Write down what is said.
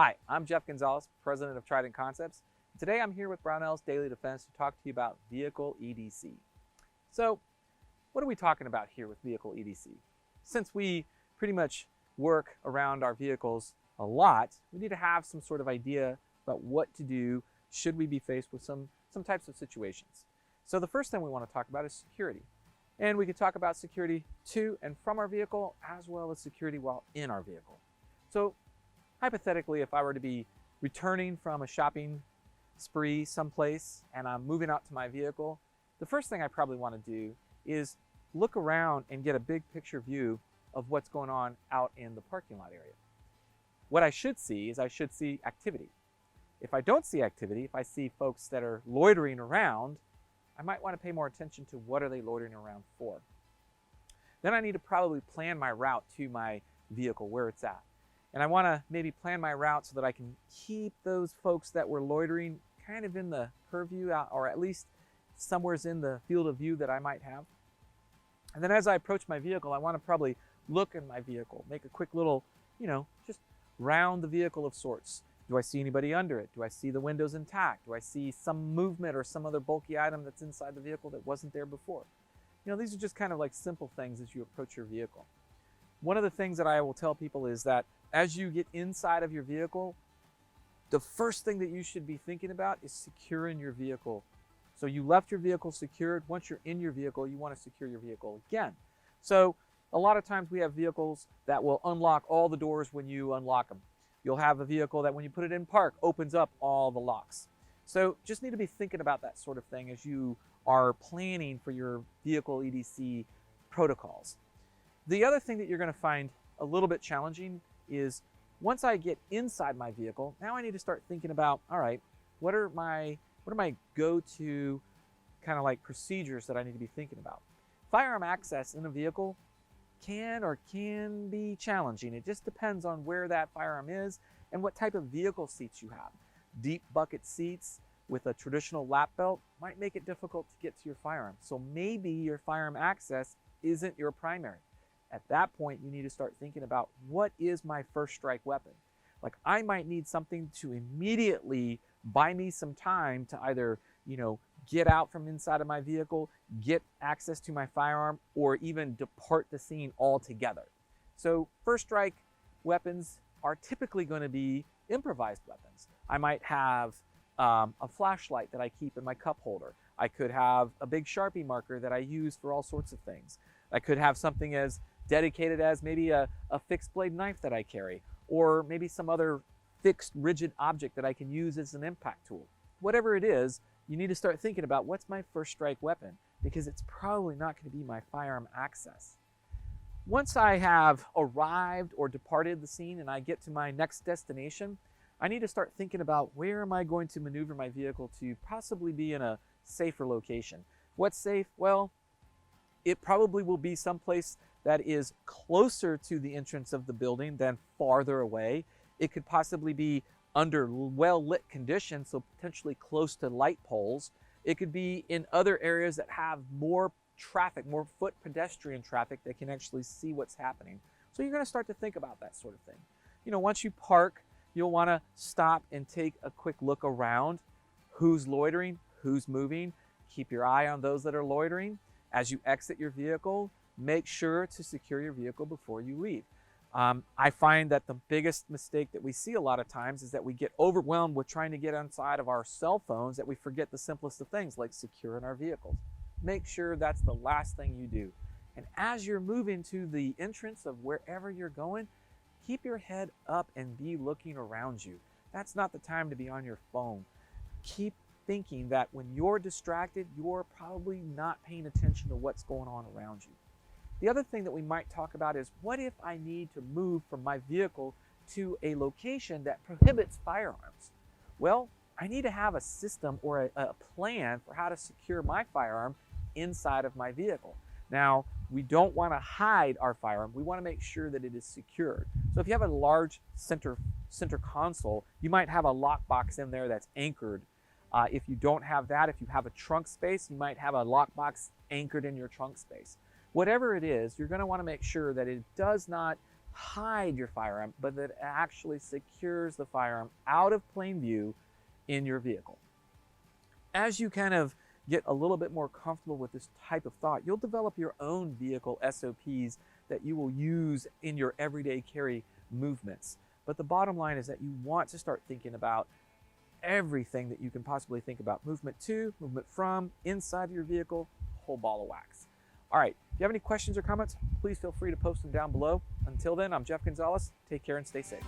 Hi, I'm Jeff Gonzalez, president of Trident Concepts. Today I'm here with Brownells Daily Defense to talk to you about vehicle EDC. So, what are we talking about here with vehicle EDC? Since we pretty much work around our vehicles a lot, we need to have some sort of idea about what to do should we be faced with some types of situations. So the first thing we want to talk about is security. And we could talk about security to and from our vehicle, as well as security while in our vehicle. So hypothetically, if I were to be returning from a shopping spree someplace and I'm moving out to my vehicle, the first thing I probably want to do is look around and get a big picture view of what's going on out in the parking lot area. What I should see is I should see activity. If I don't see activity, if I see folks that are loitering around, I might want to pay more attention to what are they loitering around for. Then I need to probably plan my route to my vehicle, where it's at. And I want to maybe plan my route so that I can keep those folks that were loitering kind of in the purview, or at least somewhere's in the field of view that I might have. And then as I approach my vehicle, I want to probably look in my vehicle, make a quick little, just round the vehicle of sorts. Do I see anybody under it? Do I see the windows intact? Do I see some movement or some other bulky item that's inside the vehicle that wasn't there before? These are just kind of like simple things as you approach your vehicle. One of the things that I will tell people is that as you get inside of your vehicle, the first thing that you should be thinking about is securing your vehicle. So you left your vehicle secured. Once you're in your vehicle, you want to secure your vehicle again. So a lot of times we have vehicles that will unlock all the doors when you unlock them. You'll have a vehicle that when you put it in park, opens up all the locks. So just need to be thinking about that sort of thing as you are planning for your vehicle EDC protocols. The other thing that you're going to find a little bit challenging is once I get inside my vehicle, now I need to start thinking about, all right, what are my go-to kind of like procedures that I need to be thinking about? Firearm access in a vehicle can be challenging. It just depends on where that firearm is and what type of vehicle seats you have. Deep bucket seats with a traditional lap belt might make it difficult to get to your firearm. So maybe your firearm access isn't your primary. At that point, you need to start thinking about, what is my first strike weapon? Like, I might need something to immediately buy me some time to either, get out from inside of my vehicle, get access to my firearm, or even depart the scene altogether. So first strike weapons are typically going to be improvised weapons. I might have a flashlight that I keep in my cup holder. I could have a big Sharpie marker that I use for all sorts of things. I could have something as dedicated as maybe a fixed blade knife that I carry, or maybe some other fixed rigid object that I can use as an impact tool. Whatever it is, you need to start thinking about, what's my first strike weapon? Because it's probably not going to be my firearm access. Once I have arrived or departed the scene and I get to my next destination, I need to start thinking about, where am I going to maneuver my vehicle to possibly be in a safer location? What's safe? Well, it probably will be someplace that is closer to the entrance of the building than farther away. It could possibly be under well-lit conditions, so potentially close to light poles. It could be in other areas that have more traffic, more foot pedestrian traffic that can actually see what's happening. So you're going to start to think about that sort of thing. Once you park, you'll want to stop and take a quick look around. Who's loitering? Who's moving? Keep your eye on those that are loitering. As you exit your vehicle, make sure to secure your vehicle before you leave. I find that the biggest mistake that we see a lot of times is that we get overwhelmed with trying to get inside of our cell phones, that we forget the simplest of things, like securing our vehicles. Make sure that's the last thing you do. And as you're moving to the entrance of wherever you're going, keep your head up and be looking around you. That's not the time to be on your phone. Keep thinking that when you're distracted, you're probably not paying attention to what's going on around you. The other thing that we might talk about is, what if I need to move from my vehicle to a location that prohibits firearms? Well, I need to have a system or a plan for how to secure my firearm inside of my vehicle. Now, we don't want to hide our firearm. We want to make sure that it is secured. So if you have a large center console, you might have a lockbox in there that's anchored. If you don't have that, if you have a trunk space, you might have a lockbox anchored in your trunk space. Whatever it is, you're going to want to make sure that it does not hide your firearm, but that actually secures the firearm out of plain view in your vehicle. As you kind of get a little bit more comfortable with this type of thought, you'll develop your own vehicle SOPs that you will use in your everyday carry movements. But the bottom line is that you want to start thinking about everything that you can possibly think about. Movement to, movement from, inside of your vehicle, whole ball of wax. All right, if you have any questions or comments, please feel free to post them down below. Until then, I'm Jeff Gonzalez. Take care and stay safe.